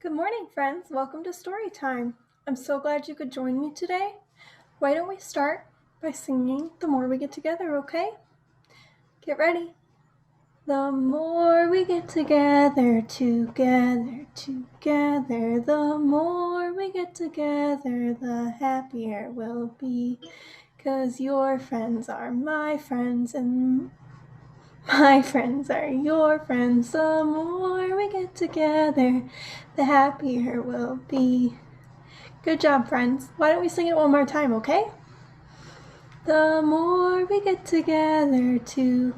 Good morning, friends. Welcome to Story Time. I'm so glad you could join me today. Why don't we start by singing The More We Get Together, okay? Get ready. The more we get together, the more we get together, the happier we'll be. 'Cause your friends are my friends and my friends are your friends. The more we get together, the happier we'll be. Good job, friends. Why don't we sing it one more time, okay? The more we get together, the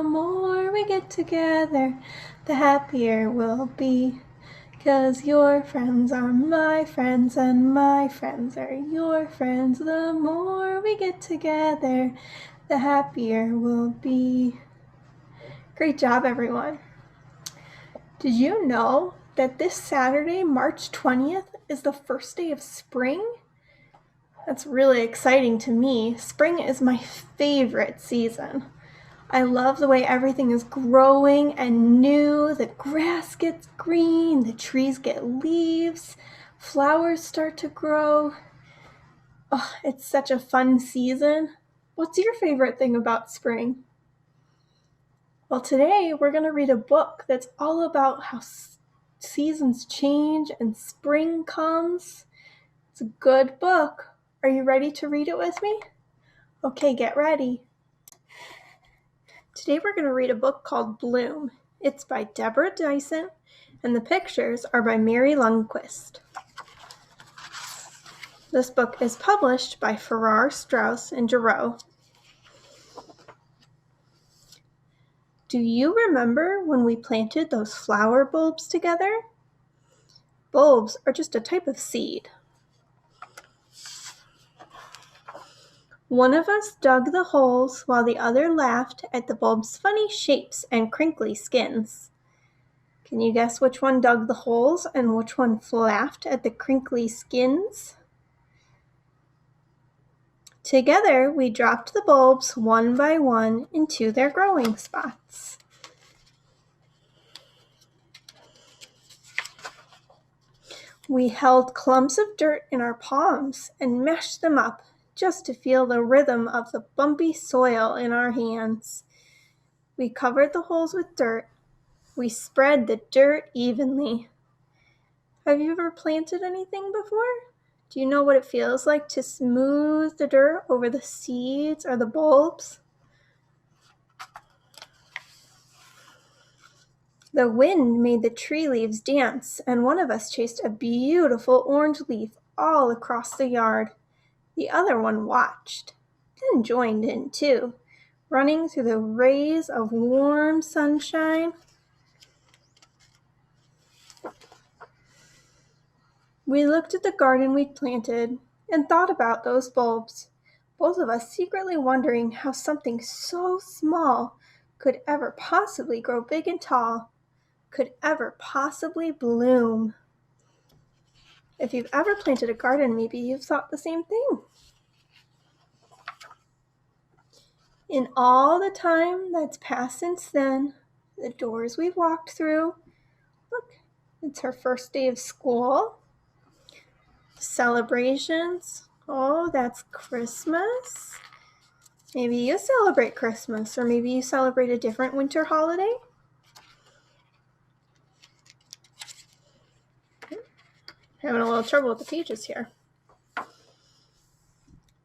more we get together, the happier we'll be. 'Cause your friends are my friends and my friends are your friends. The more we get together, the happier we'll be. Great job, everyone. Did you know that this Saturday, March 20th, is the first day of spring? That's really exciting to me. Spring is my favorite season. I love the way everything is growing and new. The grass gets green, the trees get leaves, flowers start to grow. Oh, it's such a fun season. What's your favorite thing about spring? Well, today we're going to read a book that's all about how seasons change and spring comes. It's a good book. Are you ready to read it with me? Okay, get ready. Today we're going to read a book called Bloom. It's by Deborah Dyson, and the pictures are by Mary Lundquist. This book is published by Farrar, Straus, and Giroux. Do you remember when we planted those flower bulbs together? Bulbs are just a type of seed. One of us dug the holes while the other laughed at the bulb's funny shapes and crinkly skins. Can you guess which one dug the holes and which one laughed at the crinkly skins? Together, we dropped the bulbs one by one into their growing spots. We held clumps of dirt in our palms and mashed them up just to feel the rhythm of the bumpy soil in our hands. We covered the holes with dirt. We spread the dirt evenly. Have you ever planted anything before? Do you know what it feels like to smooth the dirt over the seeds or the bulbs? The wind made the tree leaves dance, and one of us chased a beautiful orange leaf all across the yard. The other one watched, then joined in too, running through the rays of warm sunshine. We looked at the garden we'd planted and thought about those bulbs, both of us secretly wondering how something so small could ever possibly grow big and tall, could ever possibly bloom. If you've ever planted a garden, maybe you've thought the same thing. In all the time that's passed since then, the doors we've walked through, look, it's her first day of school. Celebrations. Oh, that's Christmas. Maybe you celebrate Christmas, or maybe you celebrate a different winter holiday. Having a little trouble with the pages here.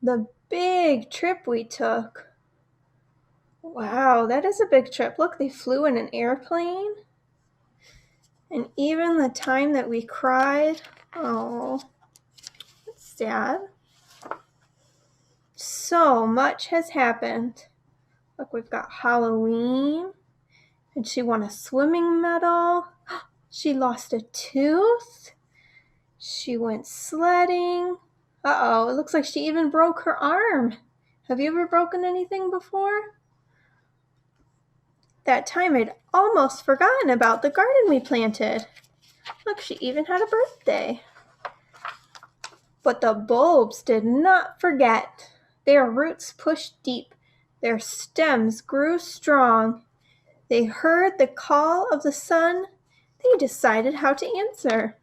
The big trip we took. Wow, that is a big trip. Look, they flew in an airplane. And even the time that we cried. Oh, that's sad. So much has happened. Look, we've got Halloween. And she won a swimming medal. She lost a tooth. She went sledding. Uh-oh, it looks like she even broke her arm. Have you ever broken anything before? That time I'd almost forgotten about the garden we planted. Look, she even had a birthday. But the bulbs did not forget. Their roots pushed deep. Their stems grew strong. They heard the call of the sun. They decided how to answer.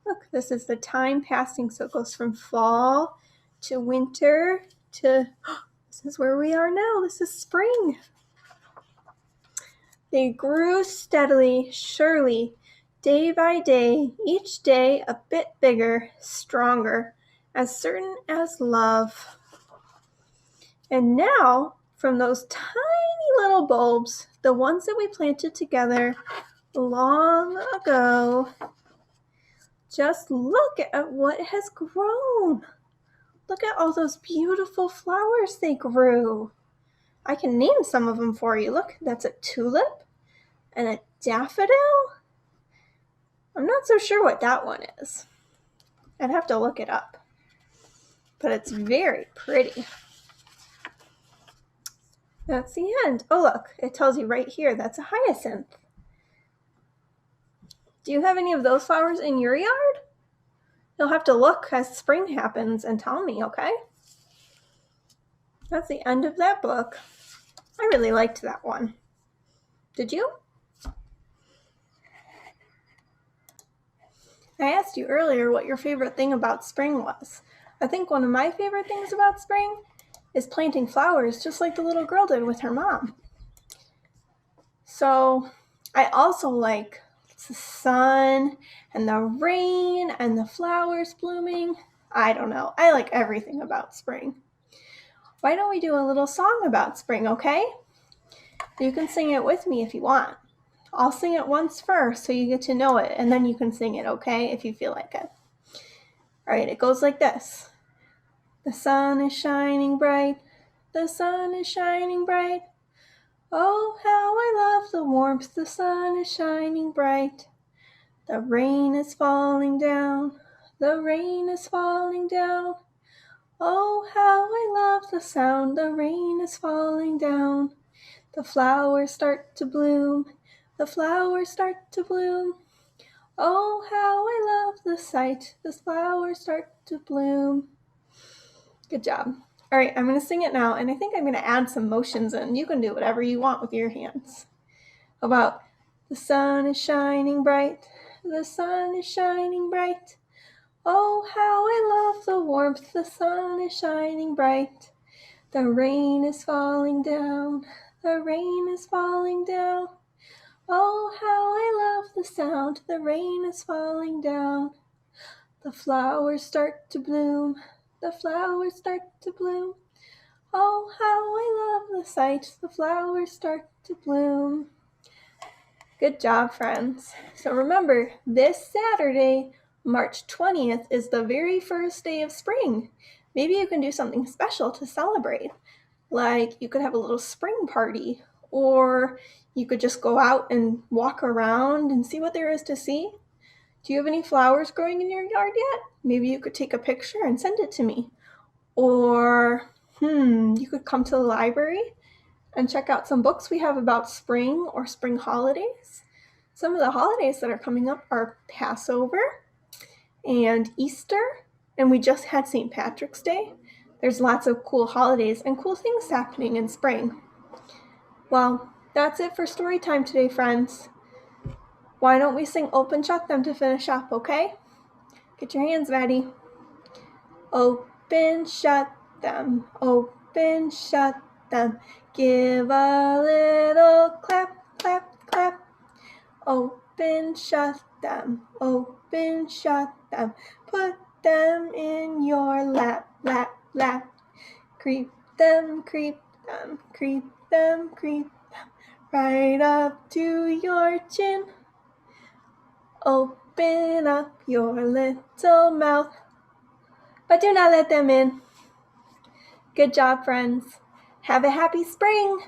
Look, this is the time passing, so it goes from fall to winter to, this is where we are now. This is spring. They grew steadily, surely, day by day, each day a bit bigger, stronger, as certain as love. And now, from those tiny little bulbs, the ones that we planted together long ago, just look at what has grown. Look at all those beautiful flowers they grew. I can name some of them for you. Look, that's a tulip and a daffodil. I'm not so sure what that one is. I'd have to look it up. But it's very pretty. That's the end. Oh, look, it tells you right here, that's a hyacinth. Do you have any of those flowers in your yard? You'll have to look as spring happens and tell me, okay? That's the end of that book. I really liked that one. Did you? I asked you earlier what your favorite thing about spring was. I think one of my favorite things about spring is planting flowers just like the little girl did with her mom. So I also like the sun and the rain and the flowers blooming. I don't know. I like everything about spring. Why don't we do a little song about spring, okay? You can sing it with me if you want. I'll sing it once first so you get to know it, and then you can sing it, okay, if you feel like it. All right, it goes like this. The sun is shining bright. The sun is shining bright. Oh, how I love the warmth. The sun is shining bright. The rain is falling down. The rain is falling down. Oh, how I love the sound. The rain is falling down. The flowers start to bloom. The flowers start to bloom. Oh, how I love the sight. The flowers start to bloom. Good job. All right, I'm going to sing it now, and I think I'm going to add some motions in. You can do whatever you want with your hands. About the sun is shining bright. The sun is shining bright. Oh, how I love the warmth. The sun is shining bright. The rain is falling down. The rain is falling down. Oh, how I love the sound. The rain is falling down. The flowers start to bloom. The flowers start to bloom. Oh, how I love the sight. The flowers start to bloom. Good job, friends. So remember, this Saturday, March 20th, is the very first day of spring. Maybe you can do something special to celebrate. Like you could have a little spring party, or you could just go out and walk around and see what there is to see. Do you have any flowers growing in your yard yet? Maybe you could take a picture and send it to me. Or, you could come to the library and check out some books we have about spring or spring holidays. Some of the holidays that are coming up are Passover and Easter, and we just had St. Patrick's Day. There's lots of cool holidays and cool things happening in spring. Well, that's it for story time today, friends. Why don't we sing Open Shut Them to finish up, okay? Get your hands ready. Open, shut them. Open, shut them. Give a little clap, clap, clap. Open, shut them. Open, shut them. Put them in your lap, lap, lap. Creep them, creep them, creep them, creep them. Right up to your chin. Open up your little mouth, but do not let them in. Good job, friends. Have a happy spring.